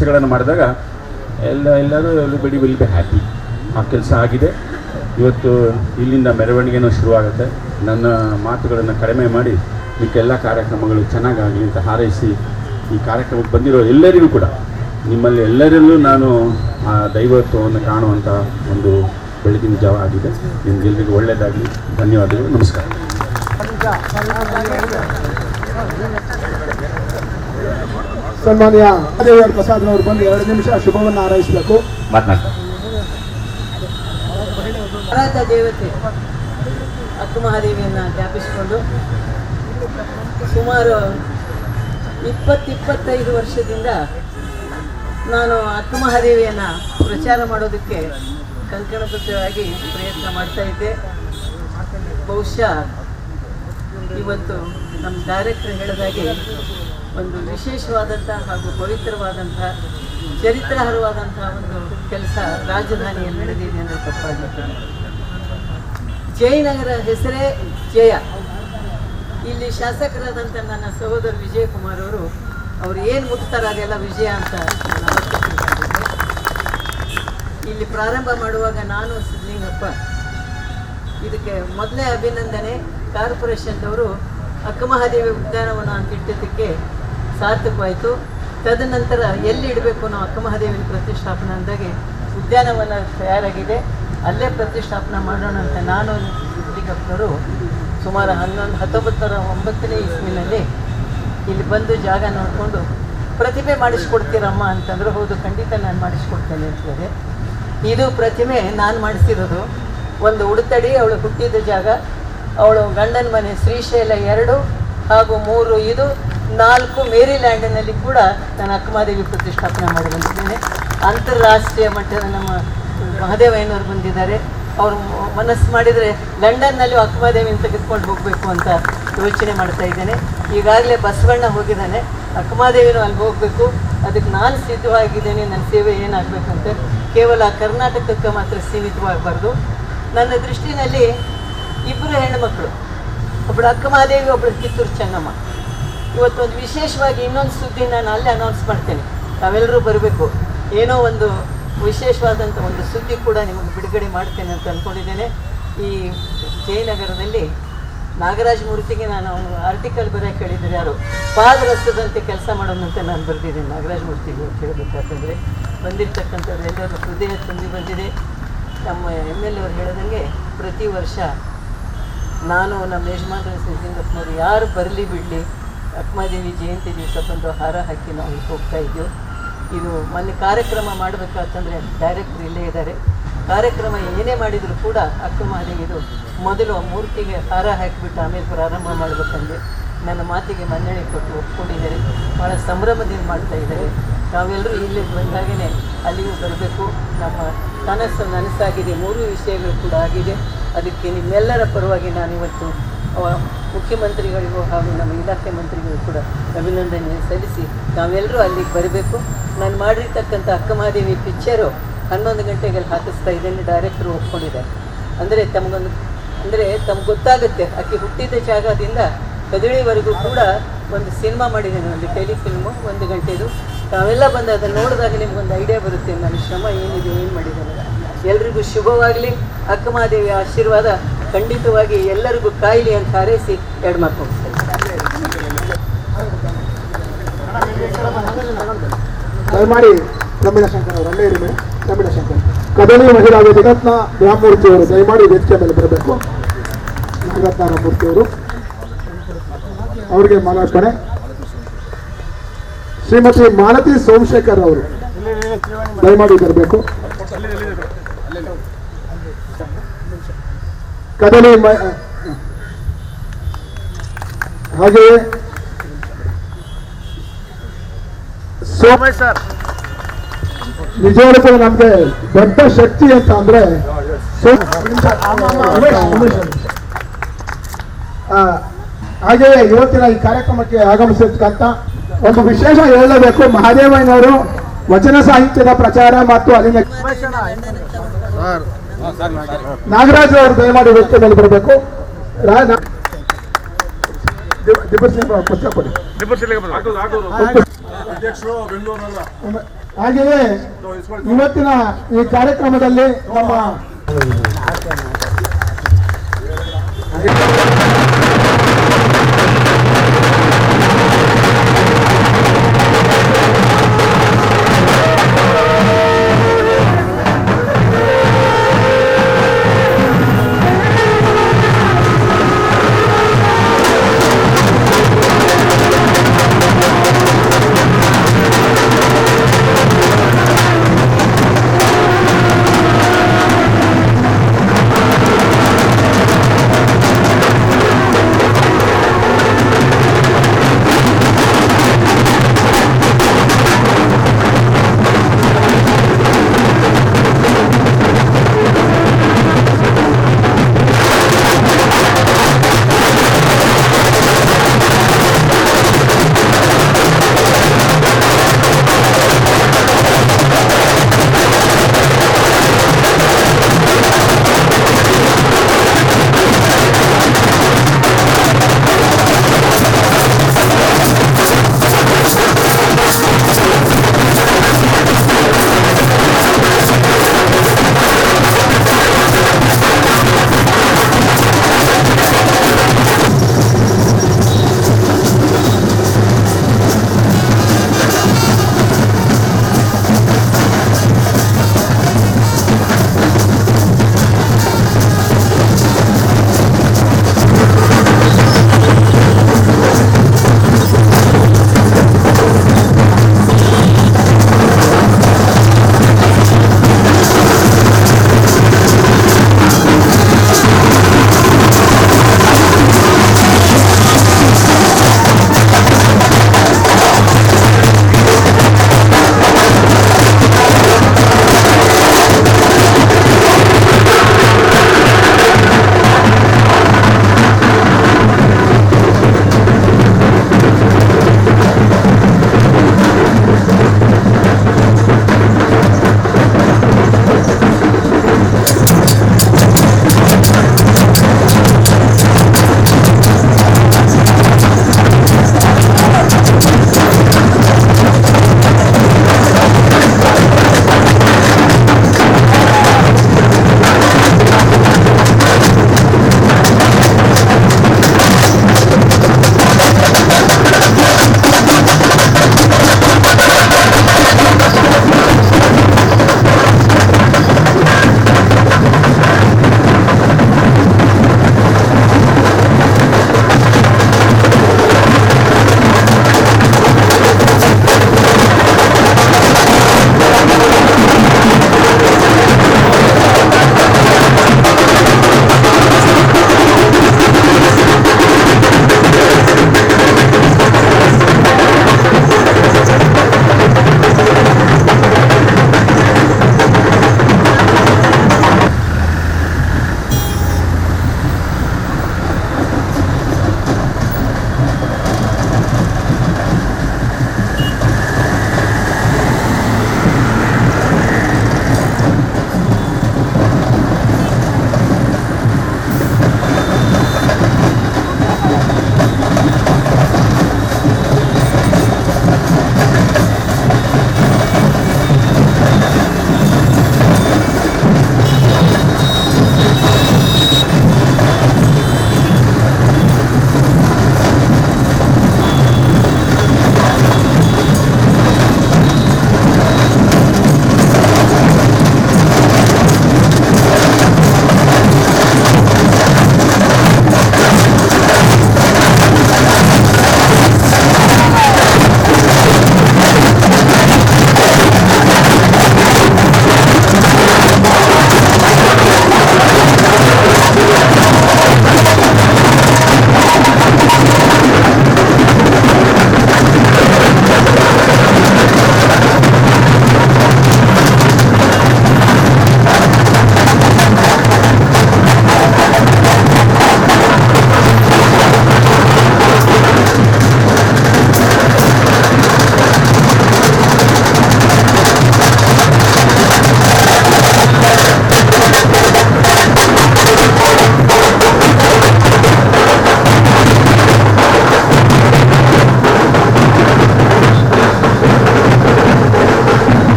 ಕೆಲಸಗಳನ್ನು ಮಾಡಿದಾಗ ಎಲ್ಲರೂ ಎವ್ರಿಬಡಿ ವಿಲ್ ಬಿ ಹ್ಯಾಪಿ. ಆ ಕೆಲಸ ಆಗಿದೆ. ಇವತ್ತು ಇಲ್ಲಿಂದ ಮೆರವಣಿಗೆನೂ ಶುರುವಾಗುತ್ತೆ. ನನ್ನ ಮಾತುಗಳನ್ನು ಕಡಿಮೆ ಮಾಡಿ ಮಿಕ್ಕೆಲ್ಲ ಕಾರ್ಯಕ್ರಮಗಳು ಚೆನ್ನಾಗಾಗಲಿ ಅಂತ ಹಾರೈಸಿ ಈ ಕಾರ್ಯಕ್ರಮಕ್ಕೆ ಬಂದಿರೋ ಎಲ್ಲರಿಗೂ ಕೂಡ ನಿಮ್ಮಲ್ಲಿ ಎಲ್ಲರಲ್ಲೂ ನಾನು ಆ ದೈವತ್ವವನ್ನು ಕಾಣುವಂಥ ಒಂದು ಬೆಳಗಿನ ಜಾವ ಆಗಿದೆ. ನಿಮಗೆಲ್ಲರಿಗೂ ಒಳ್ಳೆಯದಾಗಲಿ. ಧನ್ಯವಾದಗಳು. ನಮಸ್ಕಾರ. ಸನ್ಮಾನ್ಯ ಪ್ರಸಾದ್ ಅವರು ಬಂದು 2 ನಿಮಿಷ ಶುಭವನ್ನು ಹಾರೈಸಬೇಕು. ಆರಾಧ್ಯ ದೇವತೆ ಅಕ್ಕಮಹಾದೇವಿಯನ್ನು ಜ್ಞಾಪಿಸಿಕೊಂಡು ಸುಮಾರು 20-25 ವರ್ಷದಿಂದ ನಾನು ಅಕ್ಕಮಹಾದೇವಿಯನ್ನು ಪ್ರಚಾರ ಮಾಡೋದಕ್ಕೆ ಕಂಕಣಬದ್ಧವಾಗಿ ಪ್ರಯತ್ನ ಮಾಡ್ತಾ ಇದ್ದೆ. ಬಹುಶಃ ಇವತ್ತು ನಮ್ಮ ಡೈರೆಕ್ಟರ್ ಹೇಳಿದಾಗೆ ಒಂದು ವಿಶೇಷವಾದಂಥ ಹಾಗೂ ಪವಿತ್ರವಾದಂಥ ಚರಿತ್ರಾರ್ಹವಾದಂಥ ಒಂದು ಕೆಲಸ ರಾಜಧಾನಿಯಲ್ಲಿ ನಡೆದಿದೆ ಅಂದರೆ ತಪ್ಪಾಗಿರ್ತದೆ. ಜಯನಗರ ಹೆಸರೇ ಜಯ. ಇಲ್ಲಿ ಶಾಸಕರಾದಂಥ ನನ್ನ ಸಹೋದರ ವಿಜಯಕುಮಾರ್ ಅವರು ಏನು ಮುಟ್ತಾರೆ ಅದೆಲ್ಲ ವಿಜಯ ಅಂತ ನಾನು ಇಲ್ಲಿ ಪ್ರಾರಂಭ ಮಾಡುವಾಗ ನಾನು ಸಿದ್ಧಲಿಂಗಪ್ಪ ಇದಕ್ಕೆ ಮೊದಲೇ ಅಭಿನಂದನೆ. ಕಾರ್ಪೊರೇಷನ್ದವರು ಅಕ್ಕಮಹಾದೇವಿ ಉದ್ಯಾನವನ ಅಂತ ಇಟ್ಟಿದ್ದಕ್ಕೆ ಸಾರ್ಥಕವಾಯಿತು. ತದನಂತರ ಎಲ್ಲಿ ಇಡಬೇಕು ನಾವು ಅಕ್ಕಮಹಾದೇವಿ ಪ್ರತಿಷ್ಠಾಪನೆ ಅಂದಾಗೆ ಉದ್ಯಾನವನ ತಯಾರಾಗಿದೆ, ಅಲ್ಲೇ ಪ್ರತಿಷ್ಠಾಪನೆ ಮಾಡೋಣ ಅಂತ ನಾನು ಸಿದ್ಧಲಿಂಗಪ್ಪನವರು ಸುಮಾರು 1909ನೇ ಇಸ್ವಿನಲ್ಲಿ ಇಲ್ಲಿ ಬಂದು ಜಾಗ ನೋಡಿಕೊಂಡು ಪ್ರತಿಮೆ ಮಾಡಿಸ್ಕೊಡ್ತೀರಮ್ಮ ಅಂತಂದ್ರೆ ಹೌದು ಖಂಡಿತ ನಾನು ಮಾಡಿಸ್ಕೊಡ್ತೇನೆ ಅಂತೇಳಿ. ಇದು ಪ್ರತಿಮೆ ನಾನು ಮಾಡಿಸಿರೋದು. ಒಂದು ಉಡುತಡಿ ಅವಳು ಹುಟ್ಟಿದ ಜಾಗ, ಅವಳು ಗಂಡನ ಮನೆ ಶ್ರೀಶೈಲ 2 ಹಾಗೂ 3 ಇದು 4 ಮೇರಿಲ್ಯಾಂಡ್ನಲ್ಲಿ ಕೂಡ ನಾನು ಅಕ್ಕಮಹಾದೇವಿ ಪ್ರತಿಷ್ಠಾಪನೆ ಮಾಡಿ ಬಂದಿದ್ದೇನೆ. ಅಂತಾರಾಷ್ಟ್ರೀಯ ಮಟ್ಟದ ನಮ್ಮ ಮಹದೇವಯ್ಯನವರು ಬಂದಿದ್ದಾರೆ. ಅವರು ಮನಸ್ಸು ಮಾಡಿದರೆ ಲಂಡನ್ನಲ್ಲಿ ಅಕ್ಕಮಹಾದೇವಿನ ತೆಗೆದುಕೊಂಡು ಹೋಗಬೇಕು ಅಂತ ಯೋಚನೆ ಮಾಡ್ತಾ ಇದ್ದೇನೆ. ಈಗಾಗಲೇ ಬಸವಣ್ಣ ಹೋಗಿದ್ದಾನೆ, ಅಕ್ಕಮಹಾದೇವಿನೂ ಅಲ್ಲಿ ಹೋಗಬೇಕು. ಅದಕ್ಕೆ ನಾನು ಸಿದ್ಧವಾಗಿದ್ದೇನೆ. ನನ್ನ ಸೇವೆ ಏನಾಗಬೇಕಂತ ಕೇವಲ ಕರ್ನಾಟಕಕ್ಕೆ ಮಾತ್ರ ಸೀಮಿತವಾಗಬಾರ್ದು. ನನ್ನ ದೃಷ್ಟಿನಲ್ಲಿ 2 ಹೆಣ್ಣುಮಕ್ಕಳು, ಒಬ್ಬಳು ಅಕ್ಕಮಹಾದೇವಿ, ಒಬ್ಬಳು ಕಿತ್ತೂರು ಚೆನ್ನಮ್ಮ. ಇವತ್ತೊಂದು ವಿಶೇಷವಾಗಿ ಇನ್ನೊಂದು ಸುದ್ದಿ ನಾನು ಅಲ್ಲೇ ಅನೌನ್ಸ್ ಮಾಡ್ತೇನೆ, ತಾವೆಲ್ಲರೂ ಬರಬೇಕು. ಏನೋ ಒಂದು ವಿಶೇಷವಾದಂಥ ಒಂದು ಸುದ್ದಿ ಕೂಡ ನಿಮಗೆ ಬಿಡುಗಡೆ ಮಾಡ್ತೇನೆ ಅಂತ ಅಂದ್ಕೊಂಡಿದ್ದೇನೆ. ಈ ಜಯನಗರದಲ್ಲಿ ನಾಗರಾಜ ಮೂರ್ತಿಗೆ ನಾನು ಅವನು ಆರ್ಟಿಕಲ್ ಬರೆಯೋಕೆ ಹೇಳಿದರೆ ಯಾರು ಪಾದರಸದಂತೆ ಕೆಲಸ ಮಾಡೋಣಂತೆ ನಾನು ಬರೆದಿದ್ದೇನೆ ನಾಗರಾಜ ಮೂರ್ತಿಗೆ ಅಂತ ಹೇಳಬೇಕಾದ್ರೆ ಬಂದಿರ್ತಕ್ಕಂಥದ್ದು ಎಲ್ಲರೂ ಹೃದಯ ತುಂಬಿ ಬಂದಿದೆ. ನಮ್ಮ MLA ಅವರು ಹೇಳಿದಂಗೆ ಪ್ರತಿ ವರ್ಷ ನಾನು ನಮ್ಮ ಯಜಮಾನರ ಸಿದ್ಧಲಿಂಗಪ್ಪನವರು ಯಾರು ಬರಲಿ ಬಿಡಲಿ ಅಕ್ಕಮಹಾದೇವಿ ಜಯಂತಿ ದಿವಸ ಬಂದು ಹಾರ ಹಾಕಿ ನಾವು ಹೋಗ್ತಾ ಇದ್ದೀವಿ. ಇದು ಮೊನ್ನೆ ಕಾರ್ಯಕ್ರಮ ಮಾಡಬೇಕಾತಂದರೆ ಡೈರೆಕ್ಟ್ರ್ ಇಲ್ಲೇ ಇದ್ದಾರೆ. ಕಾರ್ಯಕ್ರಮ ಏನೇ ಮಾಡಿದರೂ ಕೂಡ ಅಕ್ಕಮಹಾದೇವಿದು ಮೊದಲು ಮೂರ್ತಿಗೆ ಹಾರ ಹಾಕಿಬಿಟ್ಟು ಆಮೇಲೆ ಪ್ರಾರಂಭ ಮಾಡಬೇಕಂದ್ರೆ ನನ್ನ ಮಾತಿಗೆ ಮನ್ನಣೆ ಕೊಟ್ಟು ಒಪ್ಕೊಂಡಿದ್ದಾರೆ. ಭಾಳ ಸಂಭ್ರಮದಿಂದ ಮಾಡ್ತಾ ಇದ್ದಾರೆ. ನಾವೆಲ್ಲರೂ ಇಲ್ಲಿ ಬಂದಾಗೇ ಅಲ್ಲಿಗೂ ಬರಬೇಕು. ನಮ್ಮ ಕನಸು ನನಸಾಗಿದೆ. 3 ವಿಷಯಗಳು ಕೂಡ ಆಗಿದೆ. ಅದಕ್ಕೆ ನಿಮ್ಮೆಲ್ಲರ ಪರವಾಗಿ ನಾನಿವತ್ತು ಮುಖ್ಯಮಂತ್ರಿಗಳಿಗೂ ಹಾಗೂ ನಮ್ಮ ಇಲಾಖೆ ಮಂತ್ರಿಗಳಿಗೂ ಕೂಡ ಅಭಿನಂದನೆ ಸಲ್ಲಿಸಿ ನಾವೆಲ್ಲರೂ ಅಲ್ಲಿಗೆ ಬರಬೇಕು. ನಾನು ಮಾಡಿರ್ತಕ್ಕಂಥ ಅಕ್ಕಮಹಾದೇವಿ ಪಿಕ್ಚರು 11 ಗಂಟೆಗೆ ಹಾಕಿಸ್ತಾ ಇದ್ದೇನೆ. ಡೈರೆಕ್ಟ್ರು ಒಪ್ಕೊಂಡಿದ್ದಾರೆ. ಅಂದರೆ ತಮ್ಗೆ ಗೊತ್ತಾಗುತ್ತೆ ಆಕೆ ಹುಟ್ಟಿದ ಜಾಗದಿಂದ ಕದಳಿವರೆಗೂ ಕೂಡ ಒಂದು ಸಿನಿಮಾ ಮಾಡಿದ್ದೇನೆ, ಒಂದು ಟೆಲಿಫಿಲ್ಮು 1 ಗಂಟೆದು. ತಾವೆಲ್ಲ ಬಂದು ಅದನ್ನು ನೋಡಿದಾಗ ನಿಮ್ಗೊಂದು ಐಡಿಯಾ ಬರುತ್ತೆ ನನ್ನ ಶ್ರಮ ಏನಿದೆ, ಏನು ಮಾಡಿದ್ದೇನೆ. ಎಲ್ರಿಗೂ ಶುಭವಾಗಲಿ. ಅಕ್ಕಮಹಾದೇವಿ ಆಶೀರ್ವಾದ ಖಂಡಿತವಾಗಿ ಎಲ್ಲರಿಗೂ ಕಾಯಲಿ ಅಂತ ಹಾರೈಸಿ 2 ಮಾತು ಮುಗಿಸ್ತೇನೆ. ದಯಮಾಡಿ ಪ್ರಮೀಳಾ ಶಂಕರ್ ಅವರು ಅಲ್ಲೇ ಇರಿ. ಪ್ರಮೀಳಾ ಶಂಕರ್ ಕದಳಿ ಮಹಿಳಾ ವೇದಿಕತ್ನ ರಾಮಮೂರ್ತಿ ಅವರು ದಯಮಾಡಿ ವೇದಿಕೆ ಮೇಲೆ ಬರಬೇಕು. ಜಗತ್ನ ರಾಮಮೂರ್ತಿ ಅವರು ಅವರಿಗೆ ಮಾಲಾರ್ಪಣೆ. ಶ್ರೀಮತಿ ಮಾಲತಿ ಸೋಮಶೇಖರ್ ಅವರು ದಯಮಾಡಿ ಬರಬೇಕು. ಕದಳಿ ಹಾಗೆಯೇ ಸರ್ ನಿಜವಾಗ್ಲೂ ನಮ್ಗೆ ದೊಡ್ಡ ಶಕ್ತಿ ಅಂತ ಅಂದ್ರೆ ಹಾಗೆಯೇ ಇವತ್ತಿನ ಈ ಕಾರ್ಯಕ್ರಮಕ್ಕೆ ಆಗಮಿಸಿರ್ತಕ್ಕಂಥ ಒಂದು ವಿಶೇಷ ಹೇಳಲೇಬೇಕು. ಮಹಾದೇವಯ್ಯನವರು ವಚನ ಸಾಹಿತ್ಯದ ಪ್ರಚಾರ ಮತ್ತು ಅಲ್ಲಿನ ನಾಗರಾಜ್ ಅವರು ದಯಮಾಡಿ ವೇದಿಕೆ ಮೇಲೆ ಬರಬೇಕು. ಅಧ್ಯಕ್ಷರು ಬೆಂಗಳೂರಲ್ಲ ಹಾಗೆಯೇ ಇವತ್ತಿನ ಈ ಕಾರ್ಯಕ್ರಮದಲ್ಲಿ ನಮ್ಮ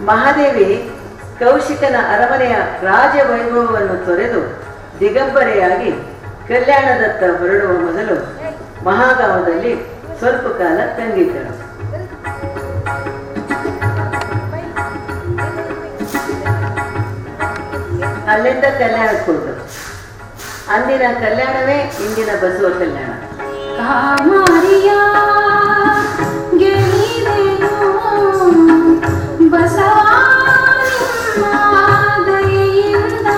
ಮಹಾದೇವಿ ಕೌಶಿಕನ ಅರಮನೆಯ ರಾಜವೈಭವವನ್ನು ತೊರೆದು ದಿಗಂಬರೆಯಾಗಿ ಕಲ್ಯಾಣದತ್ತ ಹೊರಡುವ ಮೊದಲು ಮಹಾಗಾಮದಲ್ಲಿ ಸ್ವಲ್ಪ ಕಾಲ ತಂಗಿದ್ದಳು. ಅಲ್ಲಿಂದ ಕಲ್ಯಾಣಕ್ಕೆ ಹೋದರು. ಅಂದಿನ ಕಲ್ಯಾಣವೇ ಇಂದಿನ ಬಸವ ಕಲ್ಯಾಣ. ಕಾಮಾರಿಯ ಗೆಳಿದೆನು ಬಸವನಿಮ್ಮ ದಯೆಯಿಂದ,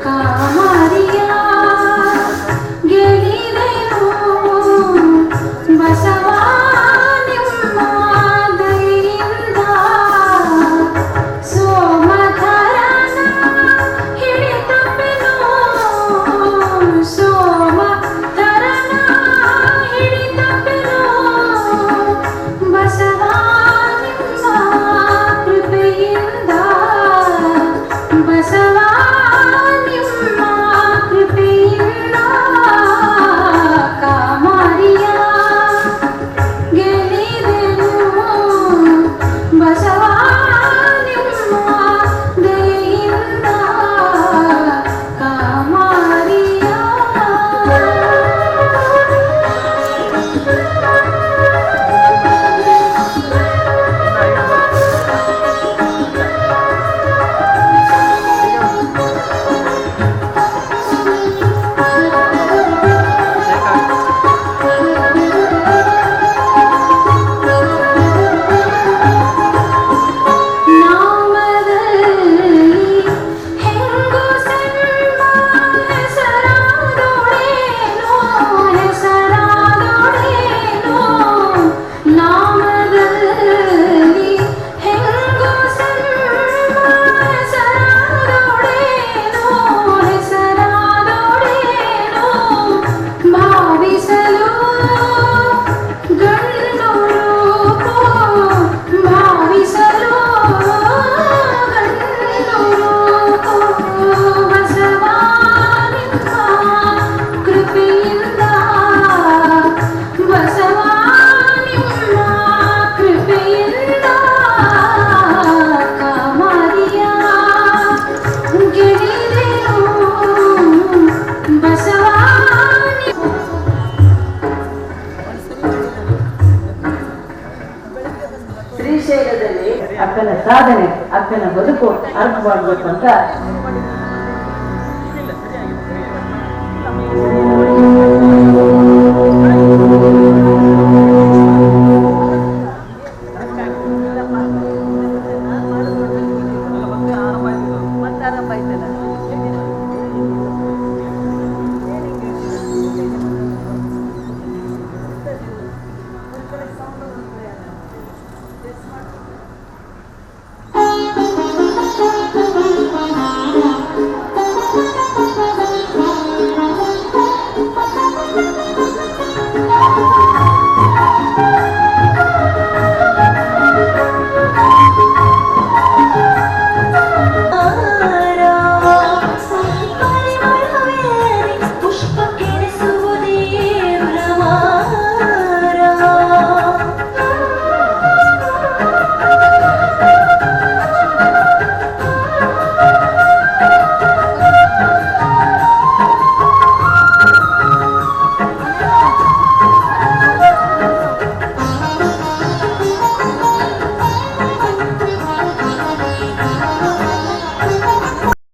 ಕಾಮಾರಿಯ ಗೆಳಿದೆನು ಬಸವನಿಮ್ಮ ದಯೆಯಿಂದ, ಸೋಮಧರನ ಹಿಡಿತಪ್ಪೆನು ಸೋಮಧರನ ಹಿಡಿತಪ್ಪೆನು ಬಸವ ನಿಮ್ಮ ಕೃಪೆಯಿಂದ, ಬಸವ ನಿಮ್ಮ ಕೃಪೆಯಿಂದ, ಕಾಮಾರಿಯ ಗೆಳಿದೆನು ಬಸವ ನಿಮ್ಮ ದಯೆಯಿಂದ, ಕಾಮಾರಿಯ. ನಾಮದಲ್ಲಿ ಹೆಂಗು ಸಣ್ಣ ಹೆಸರಾದೊಡೇನೋ, ಹೆಸರಾದೊಡೇನೋ, ನಾಮದಲ್ಲಿ ಹೆಂಗು ಸಣ್ಣ ಹೆಸರಾದೊಡೇನೋ, ಹೆಸರಾದೊಡೇನೋ, ಭಾವಿಸಲು ಗಂಡು ರೂಪ, ಭಾವಿಸಲು ಗಂಡು ರೂಪ, ಬಸವ ನಿಮ್ಮ ಕೃಪೆಯಿಂದ, ಬಸವ ನಿಮ್ಮ ಕೃಪೆಯಿಂದ, ಕಾಮಾರಿಯ ಗೆಳಿದೆನು ಬಸವ ನಿಮ್ಮ. ಶ್ರೀಶೈಲದಲ್ಲಿ ಅಕ್ಕನ ಸಾಧನೆ, ಅಕ್ಕನ ಬದುಕು ಅರ್ಥವಾಗಬೇಕು ಅಂತ